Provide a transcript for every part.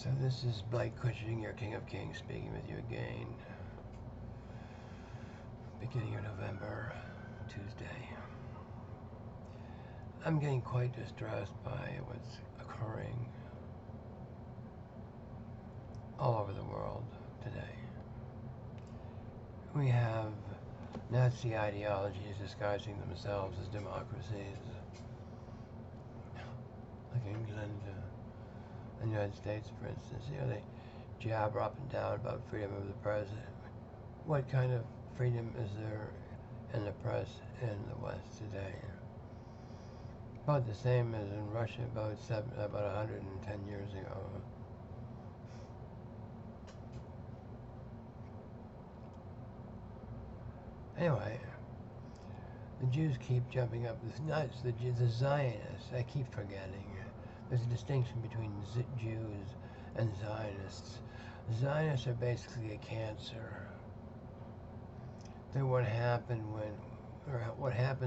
So this is Blake Cushing, your King of Kings, speaking with you again. Beginning of November, Tuesday. I'm getting quite distressed by what's occurring all over the world today. We have Nazi ideologies disguising themselves as democracies, like England and the United States, for instance. You know, they jabber up and down about freedom of the press. What kind of freedom is there in the press in the West today? About the same as in Russia about 110 years ago. Anyway, the Jews keep jumping up. It's nuts. The Zionists, I keep forgetting. There's a distinction between Jews and Zionists. Zionists are basically a cancer. They're what happens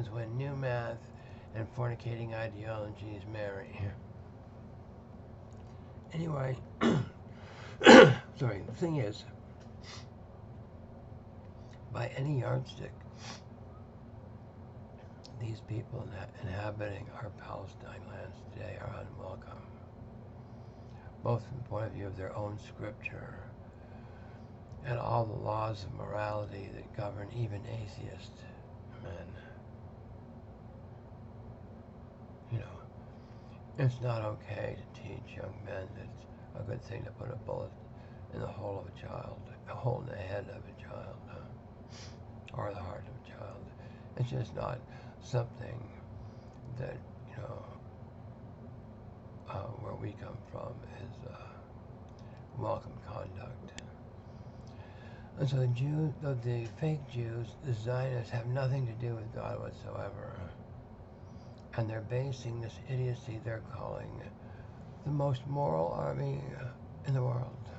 when new math and fornicating ideologies marry. Anyway, sorry, the thing is, by any yardstick, these people inhabiting our Palestine lands today are unwelcome, both from the point of view of their own scripture and all the laws of morality that govern even atheist men. You know, it's not okay to teach young men that it's a good thing to put a bullet in the hole of a child, a hole in the head of a child, or the heart of a child. It's just not something that, you know, where we come from is welcome conduct. And so the fake Jews, the Zionists, have nothing to do with God whatsoever. And they're basing this idiocy they're calling the most moral army in the world.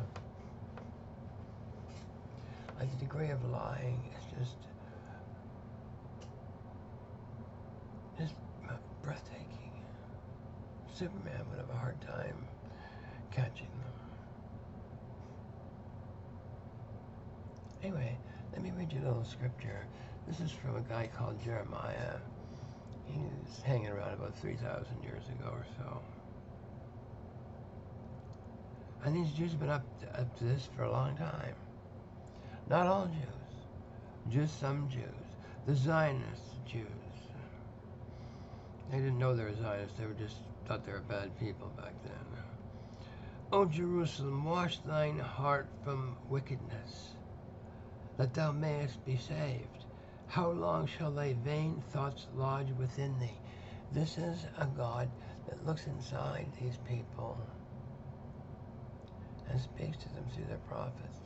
Like the degree of lying is just breathtaking. Superman would have a hard time catching them. Anyway, let me read you a little scripture. This is from a guy called Jerimiah. He was hanging around about 3,000 years ago or so. And these Jews have been up to this for a long time. Not all Jews, just some Jews. The Zionist Jews. They didn't know they were Zionists, they just thought they were bad people back then. O Jerusalem, wash thine heart from wickedness, that thou mayest be saved. How long shall thy vain thoughts lodge within thee? This is a God that looks inside these people and speaks to them through their prophets.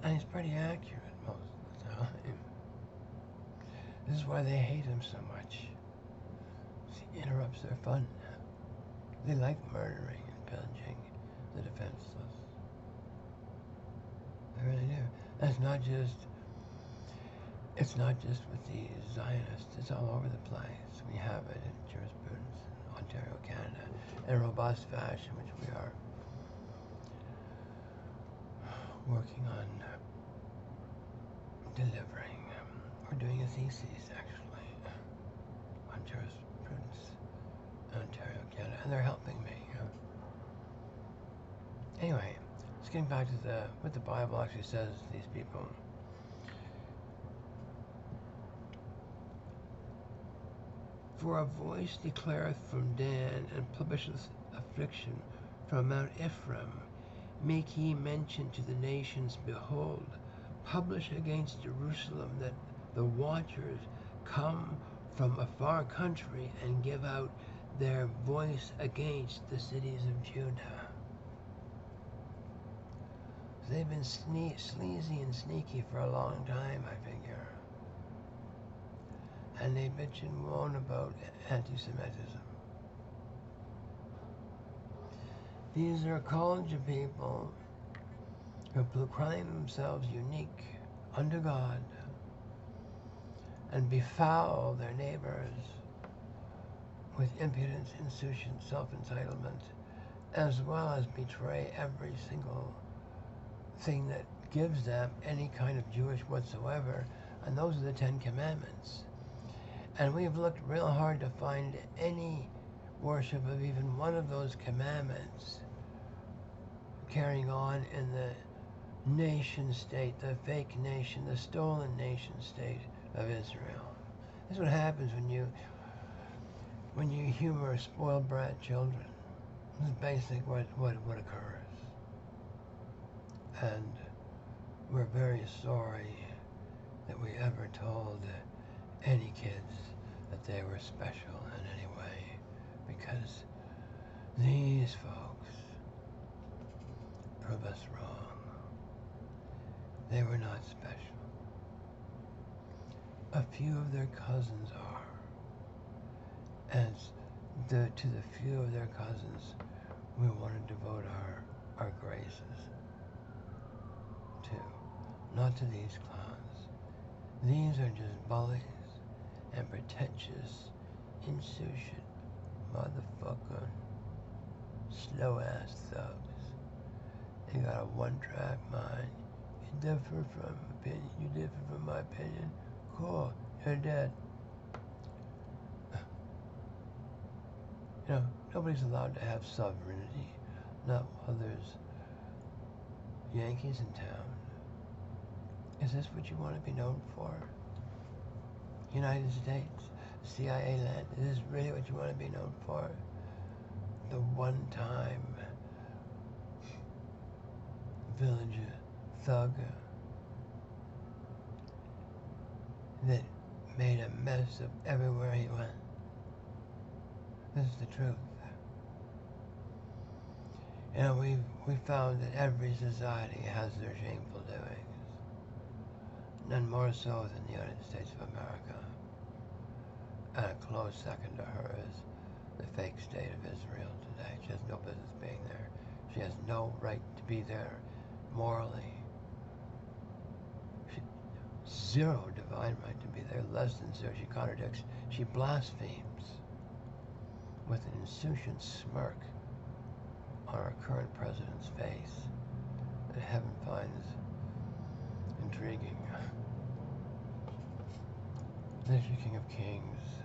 And he's pretty accurate most of the time. This is why they hate him so much. He interrupts their fun. They like murdering and pillaging the defenseless. They really do. And it's not just with the Zionists, it's all over the place. We have it in jurisprudence in Ontario, Canada, in a robust fashion, which we are working on delivering. We're doing a thesis, actually, on jurisprudence in Ontario, Canada, and they're helping me. Anyway, let's get back to what the Bible actually says to these people. For a voice declareth from Dan, and publisheth affliction from Mount Ephraim. Make ye mention to the nations, behold, publish against Jerusalem, that the watchers come from a far country and give out their voice against the cities of Judah. They've been sleazy and sneaky for a long time, I figure. And they bitch and moan about anti-Semitism. These are a college of people who proclaim themselves unique under God and befoul their neighbors with impudence, insouciance, self-entitlement, as well as betray every single thing that gives them any kind of Jewish whatsoever, and those are the 10 Commandments. And we've looked real hard to find any worship of even one of those commandments carrying on in the nation state, the fake nation, the stolen nation state of Israel. This is what happens when you humor spoiled brat children. This is basically what occurs. And we're very sorry that we ever told any kids that they were special in any way, because these folks prove us wrong. They were not special. A few of their cousins are. And to the few of their cousins, we want to devote our graces to, not to these clowns. These are just bullies and pretentious, insouciant, motherfucker, slow-ass thugs. They got a one-track mind. You differ from opinion. You differ from my opinion. Cool, you're dead. You know, nobody's allowed to have sovereignty, not while there's Yankees in town. Is this what you want to be known for? United States, CIA land, is this really what you want to be known for? The one-time village thug that made a mess of everywhere he went. This is the truth. You know, we've found that every society has their shameful doings. None more so than the United States of America. And a close second to her is the fake state of Israel today. She has no business being there. She has no right to be there morally. Zero divine right to be there, less than zero. She contradicts, she blasphemes with an insouciant smirk on our current president's face that heaven finds intriguing. This is King of Kings,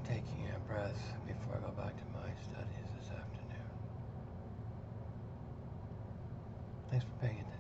taking a breath before I go back to my studies this afternoon. Thanks for paying attention.